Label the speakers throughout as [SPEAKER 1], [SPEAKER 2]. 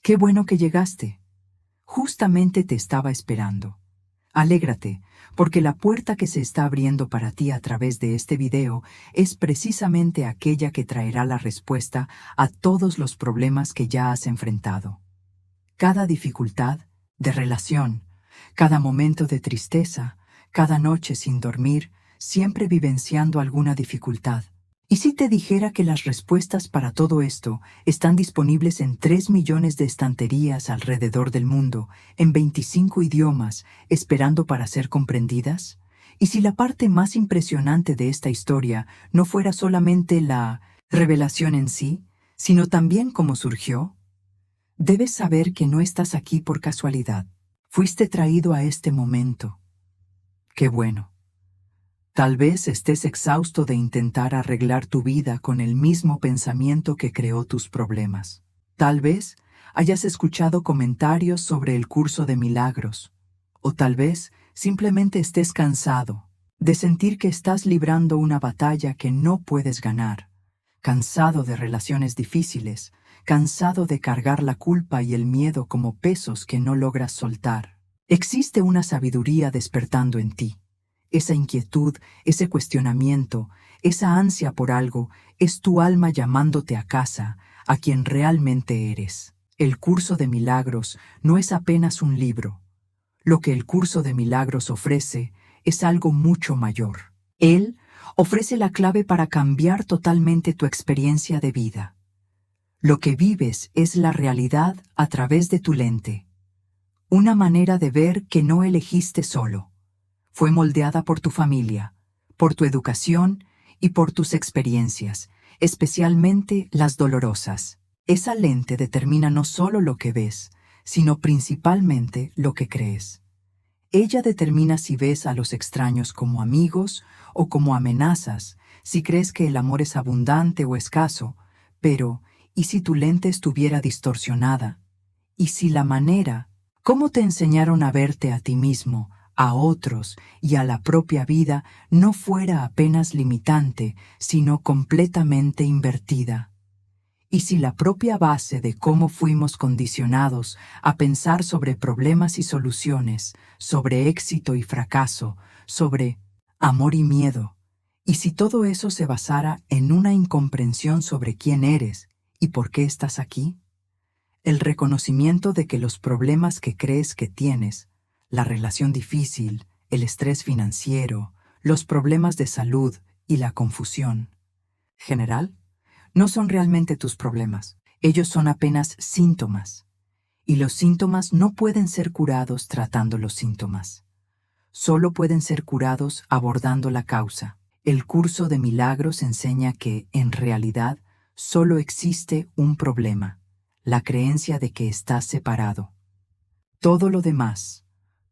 [SPEAKER 1] Qué bueno que llegaste. Justamente te estaba esperando. Alégrate, porque la puerta que se está abriendo para ti a través de este video es precisamente aquella que traerá la respuesta a todos los problemas que ya has enfrentado. Cada dificultad de relación, cada momento de tristeza, cada noche sin dormir, siempre vivenciando alguna dificultad. ¿Y si te dijera que las respuestas para todo esto están disponibles en 3 millones de estanterías alrededor del mundo, en 25 idiomas, esperando para ser comprendidas? ¿Y si la parte más impresionante de esta historia no fuera solamente la revelación en sí, sino también cómo surgió? Debes saber que no estás aquí por casualidad. Fuiste traído a este momento. Qué bueno. Tal vez estés exhausto de intentar arreglar tu vida con el mismo pensamiento que creó tus problemas. Tal vez hayas escuchado comentarios sobre el curso de milagros. O tal vez simplemente estés cansado de sentir que estás librando una batalla que no puedes ganar. Cansado de relaciones difíciles, cansado de cargar la culpa y el miedo como pesos que no logras soltar. Existe una sabiduría despertando en ti. Esa inquietud, ese cuestionamiento, esa ansia por algo, es tu alma llamándote a casa, a quien realmente eres. El curso de milagros no es apenas un libro. Lo que el curso de milagros ofrece es algo mucho mayor. Él ofrece la clave para cambiar totalmente tu experiencia de vida. Lo que vives es la realidad a través de tu lente. Una manera de ver que no elegiste solo. Fue moldeada por tu familia, por tu educación y por tus experiencias, especialmente las dolorosas. Esa lente determina no solo lo que ves, sino principalmente lo que crees. Ella determina si ves a los extraños como amigos o como amenazas, si crees que el amor es abundante o escaso, pero ¿y si tu lente estuviera distorsionada? ¿Y si la manera, cómo te enseñaron a verte a ti mismo, a otros y a la propia vida no fuera apenas limitante, sino completamente invertida? Y si la propia base de cómo fuimos condicionados a pensar sobre problemas y soluciones, sobre éxito y fracaso, sobre amor y miedo, y si todo eso se basara en una incomprensión sobre quién eres y por qué estás aquí, el reconocimiento de que los problemas que crees que tienes, la relación difícil, el estrés financiero, los problemas de salud y la confusión general, no son realmente tus problemas. Ellos son apenas síntomas. Y los síntomas no pueden ser curados tratando los síntomas. Solo pueden ser curados abordando la causa. El curso de milagros enseña que, en realidad, solo existe un problema, la creencia de que estás separado. Todo lo demás,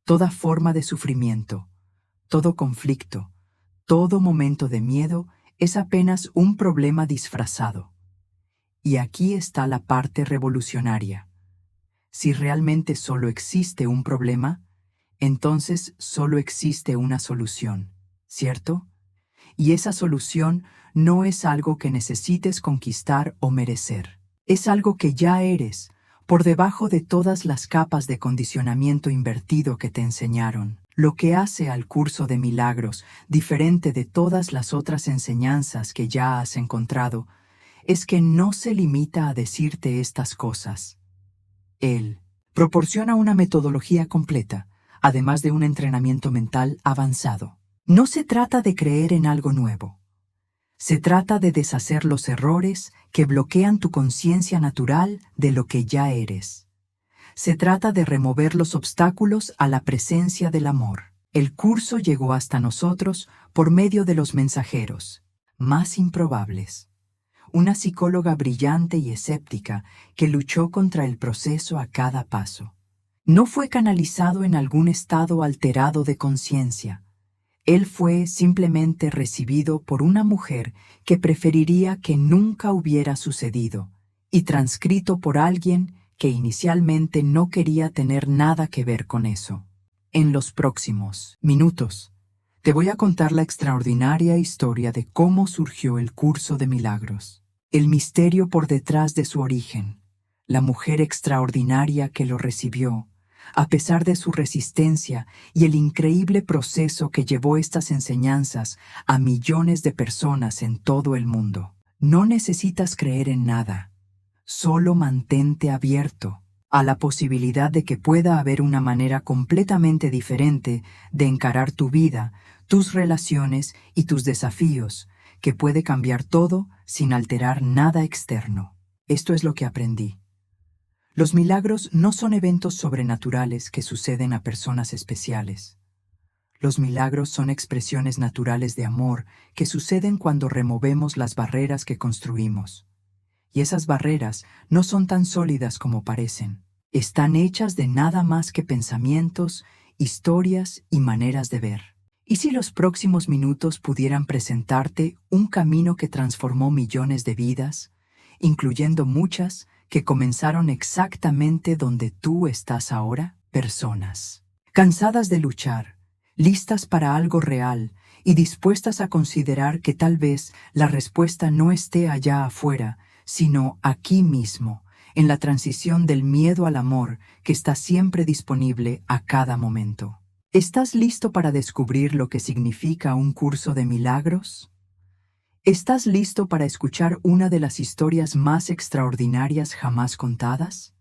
[SPEAKER 1] toda forma de sufrimiento, todo conflicto, todo momento de miedo es apenas un problema disfrazado. Y aquí está la parte revolucionaria. Si realmente solo existe un problema, entonces solo existe una solución, ¿cierto? Y esa solución no es algo que necesites conquistar o merecer. Es algo que ya eres, por debajo de todas las capas de condicionamiento invertido que te enseñaron. Lo que hace al curso de milagros diferente de todas las otras enseñanzas que ya has encontrado es que no se limita a decirte estas cosas. Él proporciona una metodología completa, además de un entrenamiento mental avanzado. No se trata de creer en algo nuevo. Se trata de deshacer los errores que bloquean tu conciencia natural de lo que ya eres. Se trata de remover los obstáculos a la presencia del amor. El curso llegó hasta nosotros por medio de los mensajeros más improbables. Una psicóloga brillante y escéptica que luchó contra el proceso a cada paso. No fue canalizado en algún estado alterado de conciencia. Él fue simplemente recibido por una mujer que preferiría que nunca hubiera sucedido y transcrito por alguien que inicialmente no quería tener nada que ver con eso. En los próximos minutos, te voy a contar la extraordinaria historia de cómo surgió el curso de milagros, el misterio por detrás de su origen, la mujer extraordinaria que lo recibió, a pesar de su resistencia y el increíble proceso que llevó estas enseñanzas a millones de personas en todo el mundo. No necesitas creer en nada, solo mantente abierto a la posibilidad de que pueda haber una manera completamente diferente de encarar tu vida, tus relaciones y tus desafíos, que puede cambiar todo sin alterar nada externo. Esto es lo que aprendí. Los milagros no son eventos sobrenaturales que suceden a personas especiales. Los milagros son expresiones naturales de amor que suceden cuando removemos las barreras que construimos. Y esas barreras no son tan sólidas como parecen. Están hechas de nada más que pensamientos, historias y maneras de ver. ¿Y si los próximos minutos pudieran presentarte un camino que transformó millones de vidas, incluyendo muchas que comenzaron exactamente donde tú estás ahora? Personas cansadas de luchar, listas para algo real y dispuestas a considerar que tal vez la respuesta no esté allá afuera, sino aquí mismo, en la transición del miedo al amor que está siempre disponible a cada momento. ¿Estás listo para descubrir lo que significa un curso de milagros? ¿Estás listo para escuchar una de las historias más extraordinarias jamás contadas?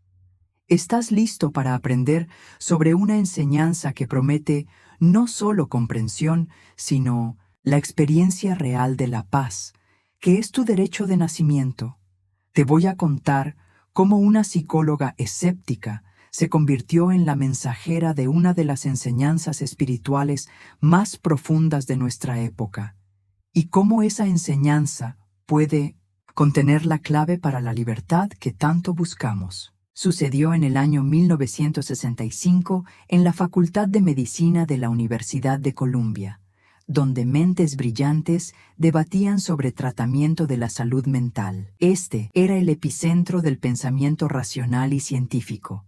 [SPEAKER 1] ¿Estás listo para aprender sobre una enseñanza que promete no solo comprensión, sino la experiencia real de la paz, que es tu derecho de nacimiento? Te voy a contar cómo una psicóloga escéptica se convirtió en la mensajera de una de las enseñanzas espirituales más profundas de nuestra época, y cómo esa enseñanza puede contener la clave para la libertad que tanto buscamos. Sucedió en el año 1965 en la Facultad de Medicina de la Universidad de Columbia, donde mentes brillantes debatían sobre tratamiento de la salud mental. Este era el epicentro del pensamiento racional y científico,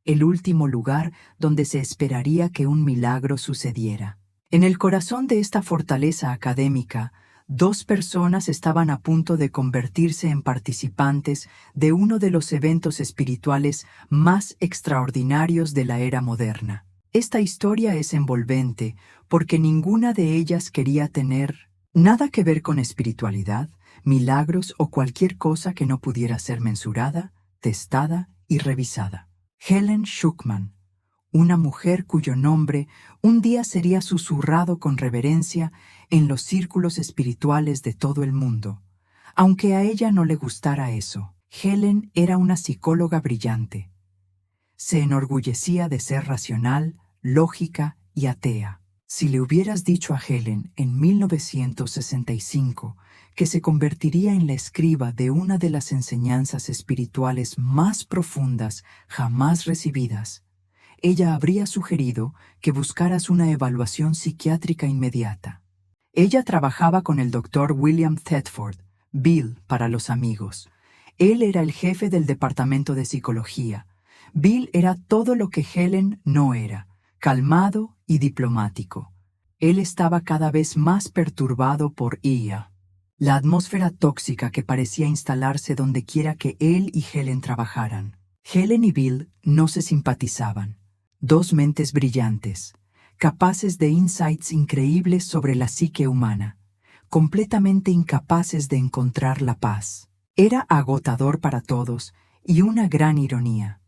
[SPEAKER 1] el último lugar donde se esperaría que un milagro sucediera. En el corazón de esta fortaleza académica, dos personas estaban a punto de convertirse en participantes de uno de los eventos espirituales más extraordinarios de la era moderna. Esta historia es envolvente porque ninguna de ellas quería tener nada que ver con espiritualidad, milagros o cualquier cosa que no pudiera ser mensurada, testada y revisada. Helen Schucman, una mujer cuyo nombre un día sería susurrado con reverencia en los círculos espirituales de todo el mundo. Aunque a ella no le gustara eso, Helen era una psicóloga brillante. Se enorgullecía de ser racional, lógica y atea. Si le hubieras dicho a Helen en 1965 que se convertiría en la escriba de una de las enseñanzas espirituales más profundas jamás recibidas, ella habría sugerido que buscaras una evaluación psiquiátrica inmediata. Ella trabajaba con el doctor William Thetford, Bill para los amigos. Él era el jefe del departamento de psicología. Bill era todo lo que Helen no era, calmado y diplomático. Él estaba cada vez más perturbado por ella. La atmósfera tóxica que parecía instalarse donde quiera que él y Helen trabajaran. Helen y Bill no se simpatizaban. Dos mentes brillantes, capaces de insights increíbles sobre la psique humana, completamente incapaces de encontrar la paz. Era agotador para todos y una gran ironía.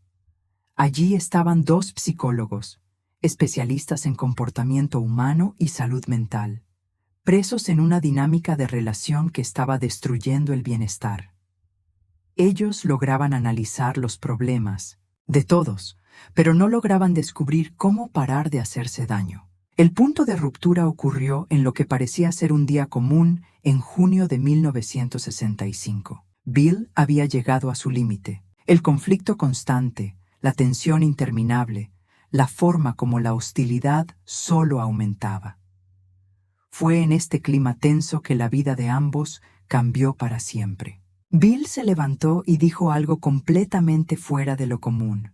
[SPEAKER 1] Allí estaban dos psicólogos, especialistas en comportamiento humano y salud mental, presos en una dinámica de relación que estaba destruyendo el bienestar. Ellos lograban analizar los problemas de todos, pero no lograban descubrir cómo parar de hacerse daño. El punto de ruptura ocurrió en lo que parecía ser un día común en junio de 1965. Bill había llegado a su límite. El conflicto constante, la tensión interminable, la forma como la hostilidad solo aumentaba. Fue en este clima tenso que la vida de ambos cambió para siempre. Bill se levantó y dijo algo completamente fuera de lo común.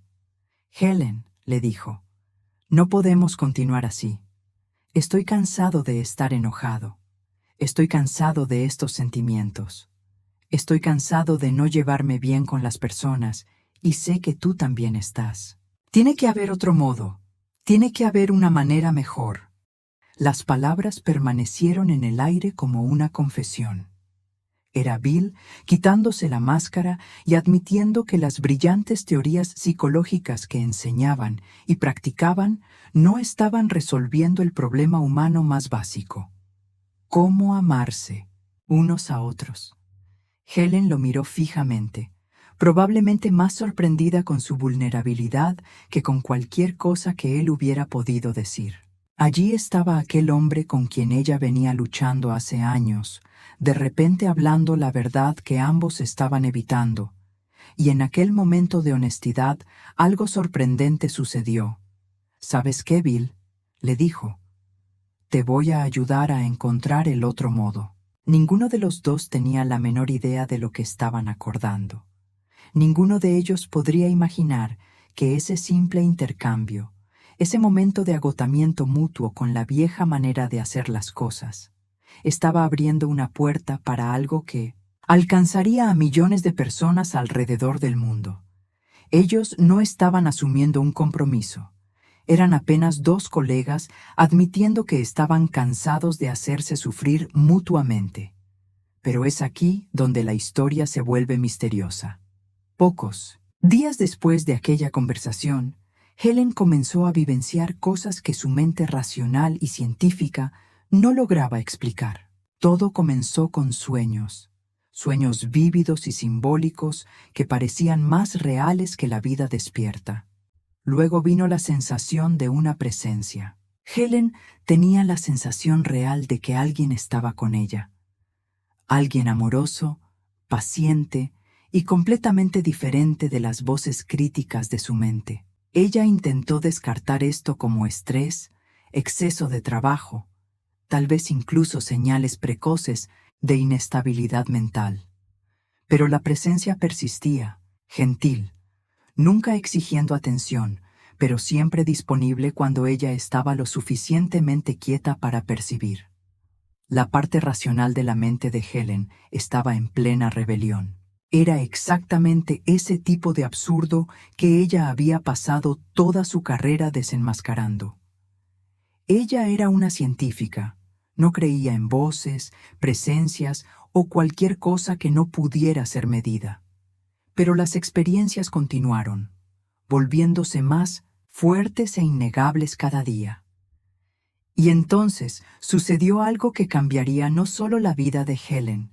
[SPEAKER 1] Helen, le dijo, no podemos continuar así. Estoy cansado de estar enojado. Estoy cansado de estos sentimientos. Estoy cansado de no llevarme bien con las personas y sé que tú también estás. Tiene que haber otro modo. Tiene que haber una manera mejor. Las palabras permanecieron en el aire como una confesión. Era Bill quitándose la máscara y admitiendo que las brillantes teorías psicológicas que enseñaban y practicaban no estaban resolviendo el problema humano más básico: cómo amarse unos a otros. Helen lo miró fijamente, probablemente más sorprendida con su vulnerabilidad que con cualquier cosa que él hubiera podido decir. Allí estaba aquel hombre con quien ella venía luchando hace años, de repente hablando la verdad que ambos estaban evitando, y en aquel momento de honestidad algo sorprendente sucedió. «¿Sabes qué, Bill?», le dijo. «Te voy a ayudar a encontrar el otro modo». Ninguno de los dos tenía la menor idea de lo que estaban acordando. Ninguno de ellos podría imaginar que ese simple intercambio, ese momento de agotamiento mutuo con la vieja manera de hacer las cosas, estaba abriendo una puerta para algo que alcanzaría a millones de personas alrededor del mundo. Ellos no estaban asumiendo un compromiso. Eran apenas dos colegas admitiendo que estaban cansados de hacerse sufrir mutuamente. Pero es aquí donde la historia se vuelve misteriosa. Pocos días después de aquella conversación, Helen comenzó a vivenciar cosas que su mente racional y científica no lograba explicar. Todo comenzó con sueños vívidos y simbólicos que parecían más reales que la vida despierta. Luego vino la sensación de una presencia. Helen tenía la sensación real de que alguien estaba con ella. Alguien amoroso, paciente y completamente diferente de las voces críticas de su mente. Ella intentó descartar esto como estrés, exceso de trabajo, tal vez incluso señales precoces de inestabilidad mental. Pero la presencia persistía, gentil, nunca exigiendo atención, pero siempre disponible cuando ella estaba lo suficientemente quieta para percibir. La parte racional de la mente de Helen estaba en plena rebelión. Era exactamente ese tipo de absurdo que ella había pasado toda su carrera desenmascarando. Ella era una científica, no creía en voces, presencias o cualquier cosa que no pudiera ser medida. Pero las experiencias continuaron, volviéndose más fuertes e innegables cada día. Y entonces sucedió algo que cambiaría no solo la vida de Helen,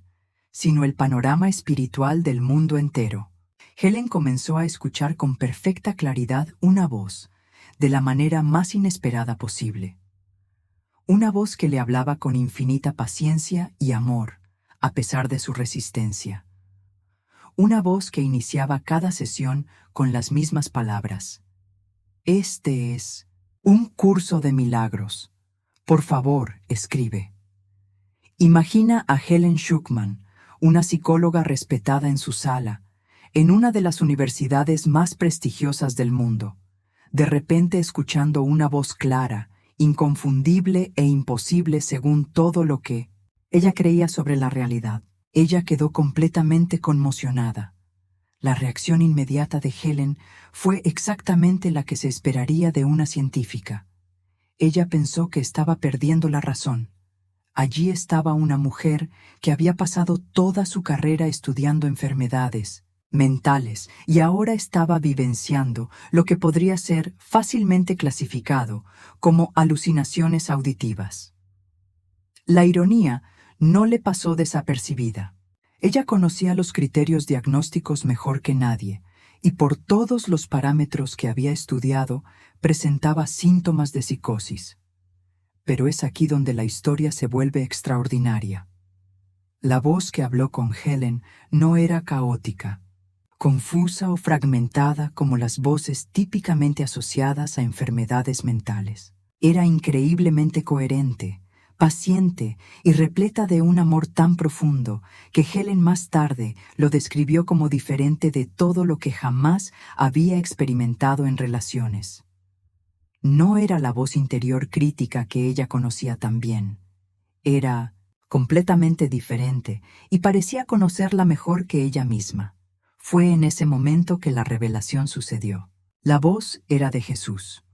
[SPEAKER 1] sino el panorama espiritual del mundo entero. Helen comenzó a escuchar con perfecta claridad una voz, de la manera más inesperada posible. Una voz que le hablaba con infinita paciencia y amor, a pesar de su resistencia. Una voz que iniciaba cada sesión con las mismas palabras. «Este es un curso de milagros. Por favor, escribe». Imagina a Helen Schucman, una psicóloga respetada en su sala, en una de las universidades más prestigiosas del mundo, de repente escuchando una voz clara, inconfundible e imposible según todo lo que ella creía sobre la realidad. Ella quedó completamente conmocionada. La reacción inmediata de Helen fue exactamente la que se esperaría de una científica. Ella pensó que estaba perdiendo la razón. Allí estaba una mujer que había pasado toda su carrera estudiando enfermedades mentales y ahora estaba vivenciando lo que podría ser fácilmente clasificado como alucinaciones auditivas. La ironía no le pasó desapercibida. Ella conocía los criterios diagnósticos mejor que nadie, y por todos los parámetros que había estudiado, presentaba síntomas de psicosis. Pero es aquí donde la historia se vuelve extraordinaria. La voz que habló con Helen no era caótica, confusa o fragmentada como las voces típicamente asociadas a enfermedades mentales. Era increíblemente coherente, paciente y repleta de un amor tan profundo que Helen más tarde lo describió como diferente de todo lo que jamás había experimentado en relaciones. No era la voz interior crítica que ella conocía tan bien. Era completamente diferente y parecía conocerla mejor que ella misma. Fue en ese momento que la revelación sucedió. La voz era de Jesús.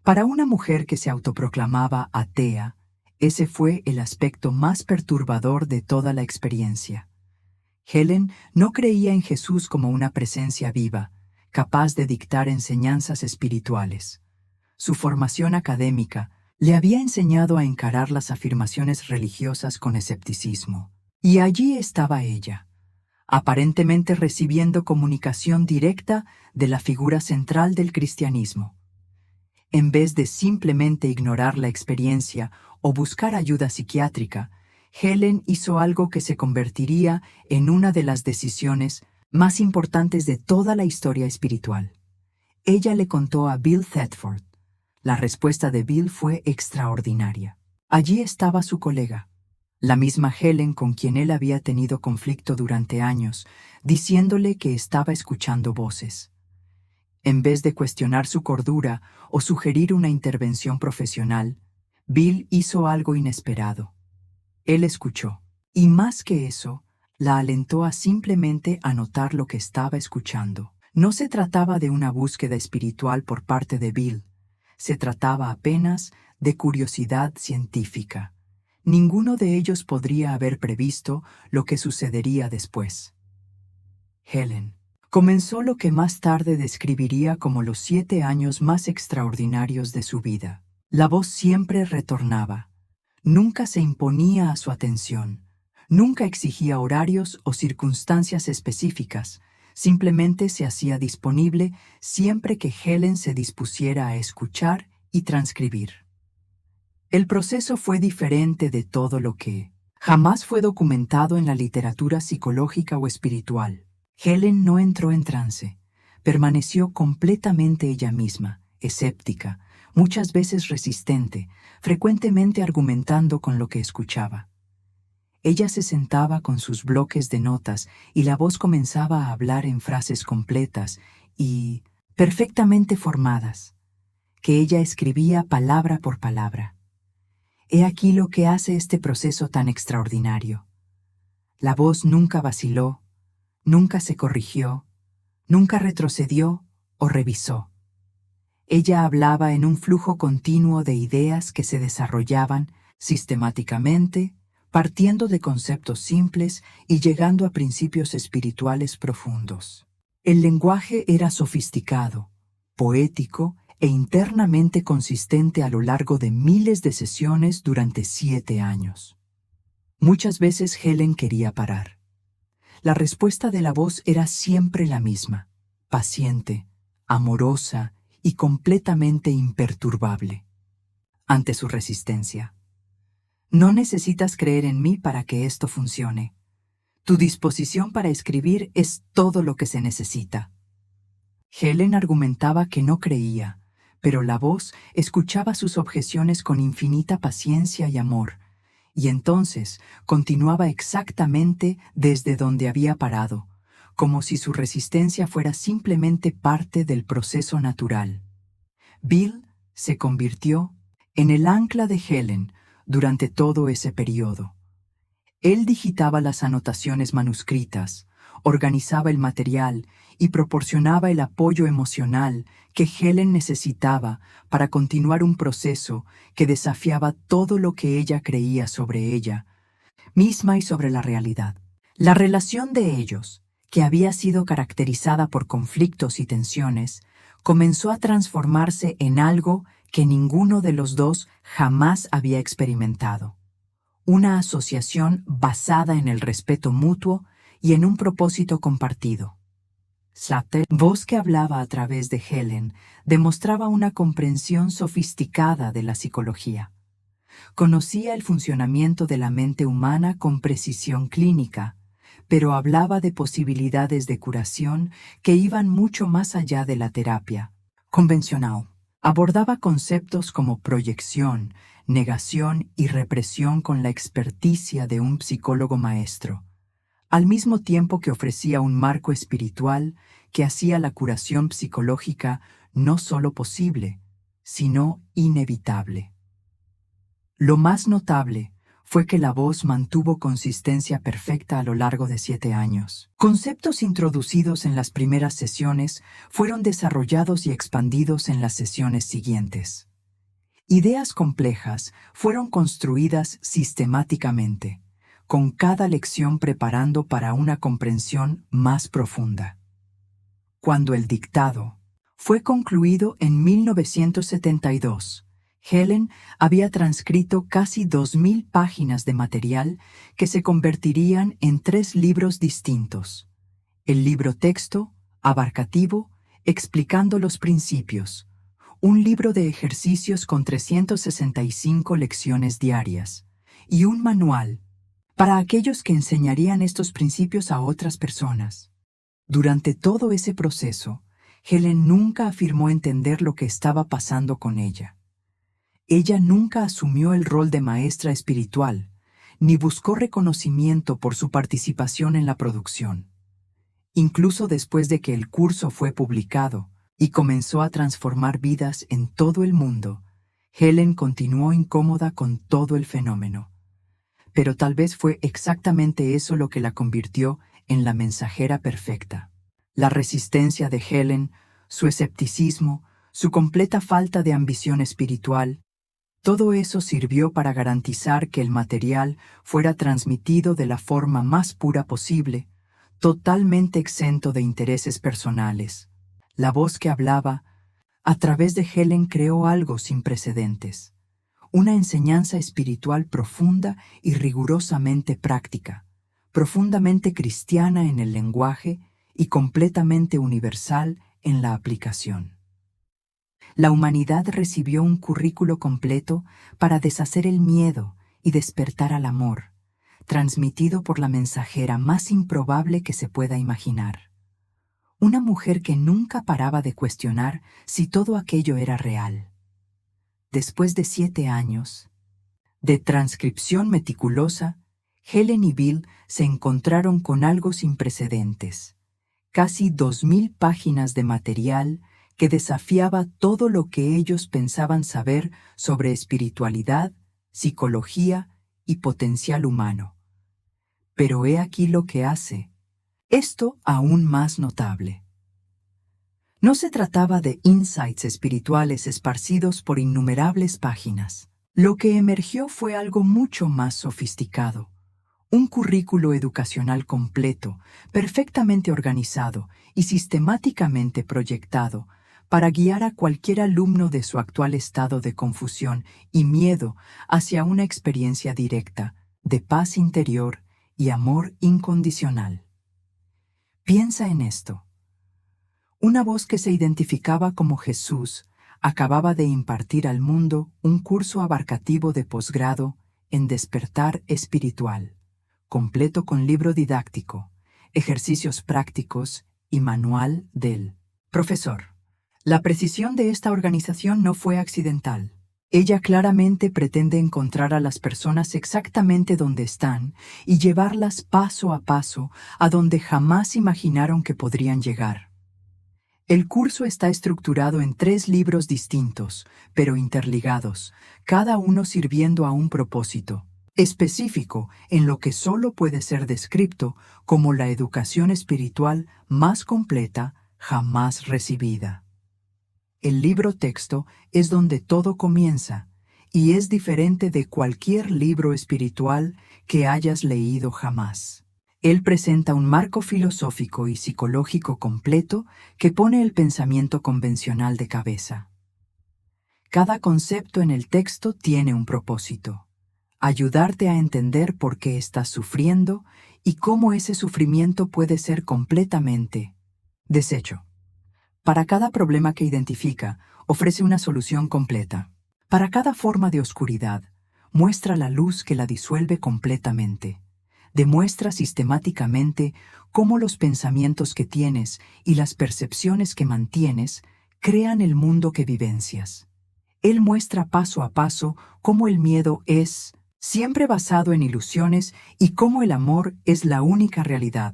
[SPEAKER 1] Para una mujer que se autoproclamaba atea, ese fue el aspecto más perturbador de toda la experiencia. Helen no creía en Jesús como una presencia viva, capaz de dictar enseñanzas espirituales. Su formación académica le había enseñado a encarar las afirmaciones religiosas con escepticismo. Y allí estaba ella, aparentemente recibiendo comunicación directa de la figura central del cristianismo. En vez de simplemente ignorar la experiencia o buscar ayuda psiquiátrica, Helen hizo algo que se convertiría en una de las decisiones más importantes de toda la historia espiritual. Ella le contó a Bill Thetford. La respuesta de Bill fue extraordinaria. Allí estaba su colega, la misma Helen con quien él había tenido conflicto durante años, diciéndole que estaba escuchando voces. En vez de cuestionar su cordura o sugerir una intervención profesional, Bill hizo algo inesperado. Él escuchó, y más que eso, la alentó a simplemente anotar lo que estaba escuchando. No se trataba de una búsqueda espiritual por parte de Bill, se trataba apenas de curiosidad científica. Ninguno de ellos podría haber previsto lo que sucedería después. Helen comenzó lo que más tarde describiría como los 7 años más extraordinarios de su vida. La voz siempre retornaba. Nunca se imponía a su atención. Nunca exigía horarios o circunstancias específicas. Simplemente se hacía disponible siempre que Helen se dispusiera a escuchar y transcribir. El proceso fue diferente de todo lo que jamás fue documentado en la literatura psicológica o espiritual. Helen no entró en trance, permaneció completamente ella misma, escéptica, muchas veces resistente, frecuentemente argumentando con lo que escuchaba. Ella se sentaba con sus bloques de notas y la voz comenzaba a hablar en frases completas y perfectamente formadas, que ella escribía palabra por palabra. He aquí lo que hace este proceso tan extraordinario. La voz nunca vaciló, nunca se corrigió, nunca retrocedió o revisó. Ella hablaba en un flujo continuo de ideas que se desarrollaban sistemáticamente, partiendo de conceptos simples y llegando a principios espirituales profundos. El lenguaje era sofisticado, poético e internamente consistente a lo largo de miles de sesiones durante 7 años. Muchas veces Helen quería parar. La respuesta de la voz era siempre la misma, paciente, amorosa y completamente imperturbable. Ante su resistencia: no necesitas creer en mí para que esto funcione. Tu disposición para escribir es todo lo que se necesita. Helen argumentaba que no creía, pero la voz escuchaba sus objeciones con infinita paciencia y amor, y entonces continuaba exactamente desde donde había parado, como si su resistencia fuera simplemente parte del proceso natural. Bill se convirtió en el ancla de Helen durante todo ese periodo. Él digitaba las anotaciones manuscritas, organizaba el material y proporcionaba el apoyo emocional que Helen necesitaba para continuar un proceso que desafiaba todo lo que ella creía sobre ella misma y sobre la realidad. La relación de ellos, que había sido caracterizada por conflictos y tensiones, comenzó a transformarse en algo que ninguno de los dos jamás había experimentado. Una asociación basada en el respeto mutuo y en un propósito compartido. La voz que hablaba a través de Helen demostraba una comprensión sofisticada de la psicología. Conocía el funcionamiento de la mente humana con precisión clínica, pero hablaba de posibilidades de curación que iban mucho más allá de la terapia convencional. Abordaba conceptos como proyección, negación y represión con la experticia de un psicólogo maestro, al mismo tiempo que ofrecía un marco espiritual que hacía la curación psicológica no solo posible, sino inevitable. Lo más notable fue que la voz mantuvo consistencia perfecta a lo largo de 7 años. Conceptos introducidos en las primeras sesiones fueron desarrollados y expandidos en las sesiones siguientes. Ideas complejas fueron construidas sistemáticamente, con cada lección preparando para una comprensión más profunda. Cuando el dictado fue concluido en 1972, Helen había transcrito casi 2000 páginas de material que se convertirían en 3 libros distintos. El libro texto, abarcativo, explicando los principios. Un libro de ejercicios con 365 lecciones diarias. Y un manual para aquellos que enseñarían estos principios a otras personas. Durante todo ese proceso, Helen nunca afirmó entender lo que estaba pasando con ella. Ella nunca asumió el rol de maestra espiritual, ni buscó reconocimiento por su participación en la producción. Incluso después de que el curso fue publicado y comenzó a transformar vidas en todo el mundo, Helen continuó incómoda con todo el fenómeno. Pero tal vez fue exactamente eso lo que la convirtió en la mensajera perfecta. La resistencia de Helen, su escepticismo, su completa falta de ambición espiritual, todo eso sirvió para garantizar que el material fuera transmitido de la forma más pura posible, totalmente exento de intereses personales. La voz que hablaba, a través de Helen, creó algo sin precedentes. Una enseñanza espiritual profunda y rigurosamente práctica, profundamente cristiana en el lenguaje y completamente universal en la aplicación. La humanidad recibió un currículo completo para deshacer el miedo y despertar al amor, transmitido por la mensajera más improbable que se pueda imaginar. Una mujer que nunca paraba de cuestionar si todo aquello era real. Después de 7 años de transcripción meticulosa, Helen y Bill se encontraron con algo sin precedentes. Casi 2000 páginas de material que desafiaba todo lo que ellos pensaban saber sobre espiritualidad, psicología y potencial humano. Pero he aquí lo que hace esto aún más notable. No se trataba de insights espirituales esparcidos por innumerables páginas. Lo que emergió fue algo mucho más sofisticado. Un currículo educacional completo, perfectamente organizado y sistemáticamente proyectado para guiar a cualquier alumno de su actual estado de confusión y miedo hacia una experiencia directa de paz interior y amor incondicional. Piensa en esto. Una voz que se identificaba como Jesús acababa de impartir al mundo un curso abarcativo de posgrado en despertar espiritual, completo con libro didáctico, ejercicios prácticos y manual del profesor. La precisión de esta organización no fue accidental. Ella claramente pretende encontrar a las personas exactamente donde están y llevarlas paso a paso a donde jamás imaginaron que podrían llegar. El curso está estructurado en 3 libros distintos, pero interligados, cada uno sirviendo a un propósito específico en lo que solo puede ser descrito como la educación espiritual más completa jamás recibida. El libro texto es donde todo comienza y es diferente de cualquier libro espiritual que hayas leído jamás. Él presenta un marco filosófico y psicológico completo que pone el pensamiento convencional de cabeza. Cada concepto en el texto tiene un propósito: ayudarte a entender por qué estás sufriendo y cómo ese sufrimiento puede ser completamente deshecho. Para cada problema que identifica, ofrece una solución completa. Para cada forma de oscuridad, muestra la luz que la disuelve completamente. Demuestra sistemáticamente cómo los pensamientos que tienes y las percepciones que mantienes crean el mundo que vivencias. Él muestra paso a paso cómo el miedo es siempre basado en ilusiones y cómo el amor es la única realidad.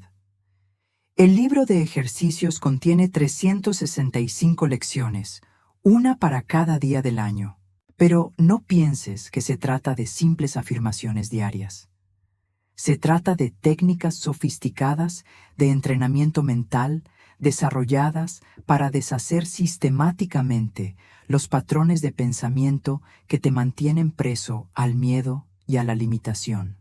[SPEAKER 1] El libro de ejercicios contiene 365 lecciones, una para cada día del año. Pero no pienses que se trata de simples afirmaciones diarias. Se trata de técnicas sofisticadas de entrenamiento mental desarrolladas para deshacer sistemáticamente los patrones de pensamiento que te mantienen preso al miedo y a la limitación.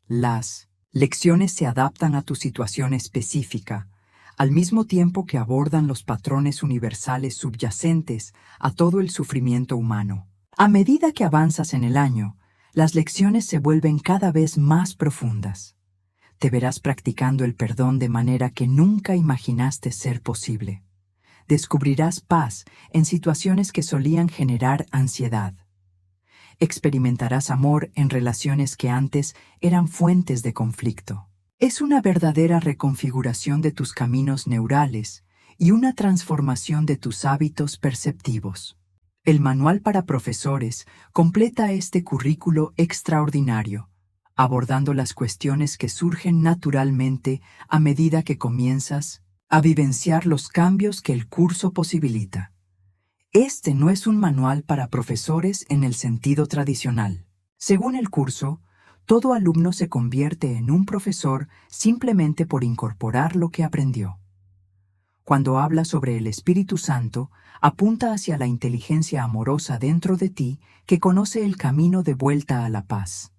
[SPEAKER 1] Las lecciones se adaptan a tu situación específica, al mismo tiempo que abordan los patrones universales subyacentes a todo el sufrimiento humano. A medida que avanzas en el año, las lecciones se vuelven cada vez más profundas. Te verás practicando el perdón de manera que nunca imaginaste ser posible. Descubrirás paz en situaciones que solían generar ansiedad. Experimentarás amor en relaciones que antes eran fuentes de conflicto. Es una verdadera reconfiguración de tus caminos neurales y una transformación de tus hábitos perceptivos. El Manual para Profesores completa este currículo extraordinario, abordando las cuestiones que surgen naturalmente a medida que comienzas a vivenciar los cambios que el curso posibilita. Este no es un manual para profesores en el sentido tradicional. Según el curso, todo alumno se convierte en un profesor simplemente por incorporar lo que aprendió. Cuando habla sobre el Espíritu Santo, apunta hacia la inteligencia amorosa dentro de ti que conoce el camino de vuelta a la paz.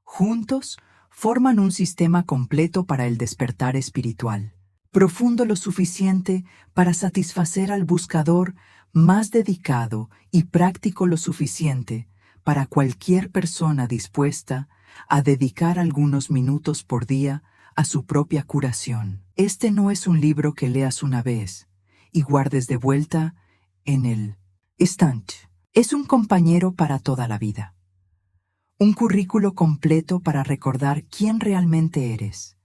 [SPEAKER 1] Juntos, forman un sistema completo para el despertar espiritual, profundo lo suficiente para satisfacer al buscador, más dedicado y práctico lo suficiente para cualquier persona dispuesta a dedicar algunos minutos por día a su propia curación. Este no es un libro que leas una vez y guardes de vuelta en el estante. Es un compañero para toda la vida. Un currículo completo para recordar quién realmente eres,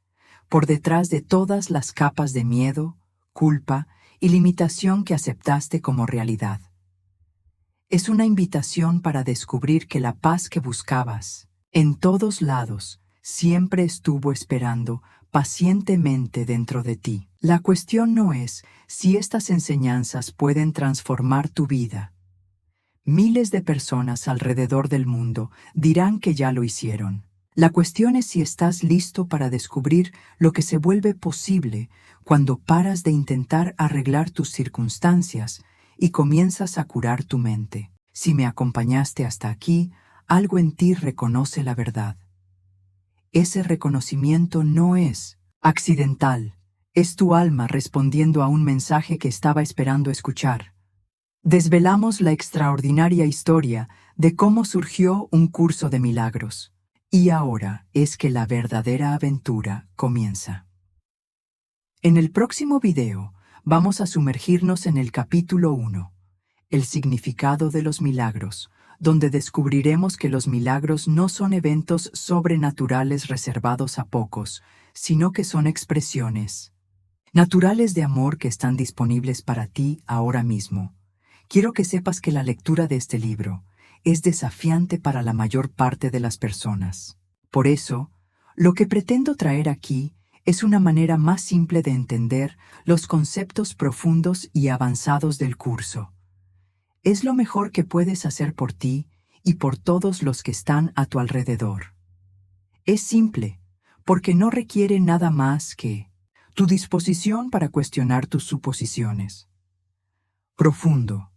[SPEAKER 1] por detrás de todas las capas de miedo, culpa y limitación que aceptaste como realidad. Es una invitación para descubrir que la paz que buscabas, en todos lados, siempre estuvo esperando pacientemente dentro de ti. La cuestión no es si estas enseñanzas pueden transformar tu vida. Miles de personas alrededor del mundo dirán que ya lo hicieron. La cuestión es si estás listo para descubrir lo que se vuelve posible cuando paras de intentar arreglar tus circunstancias y comienzas a curar tu mente. Si me acompañaste hasta aquí, algo en ti reconoce la verdad. Ese reconocimiento no es accidental, es tu alma respondiendo a un mensaje que estaba esperando escuchar. Desvelamos la extraordinaria historia de cómo surgió un curso de milagros. Y ahora es que la verdadera aventura comienza. En el próximo video vamos a sumergirnos en el capítulo 1, el significado de los milagros, donde descubriremos que los milagros no son eventos sobrenaturales reservados a pocos, sino que son expresiones naturales de amor que están disponibles para ti ahora mismo. Quiero que sepas que la lectura de este libro es desafiante para la mayor parte de las personas. Por eso, lo que pretendo traer aquí es una manera más simple de entender los conceptos profundos y avanzados del curso. Es lo mejor que puedes hacer por ti y por todos los que están a tu alrededor. Es simple, porque no requiere nada más que tu disposición para cuestionar tus suposiciones. Profundo,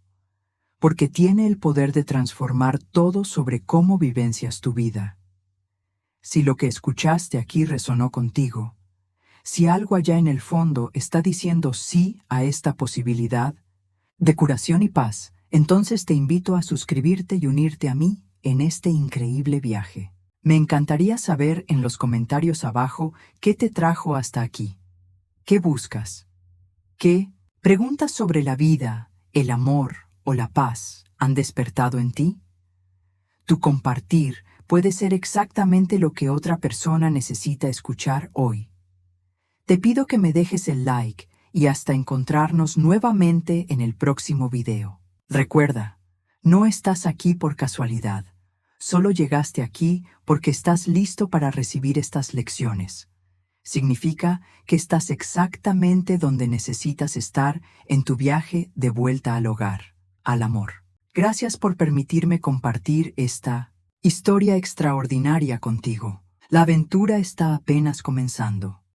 [SPEAKER 1] porque tiene el poder de transformar todo sobre cómo vivencias tu vida. Si lo que escuchaste aquí resonó contigo, si algo allá en el fondo está diciendo sí a esta posibilidad de curación y paz, entonces te invito a suscribirte y unirte a mí en este increíble viaje. Me encantaría saber en los comentarios abajo qué te trajo hasta aquí. ¿Qué buscas? ¿Qué preguntas sobre la vida, el amor o la paz han despertado en ti? Tu compartir puede ser exactamente lo que otra persona necesita escuchar hoy. Te pido que me dejes el like y hasta encontrarnos nuevamente en el próximo video. Recuerda, no estás aquí por casualidad. Solo llegaste aquí porque estás listo para recibir estas lecciones. Significa que estás exactamente donde necesitas estar en tu viaje de vuelta al hogar, al amor. Gracias por permitirme compartir esta historia extraordinaria contigo. La aventura está apenas comenzando.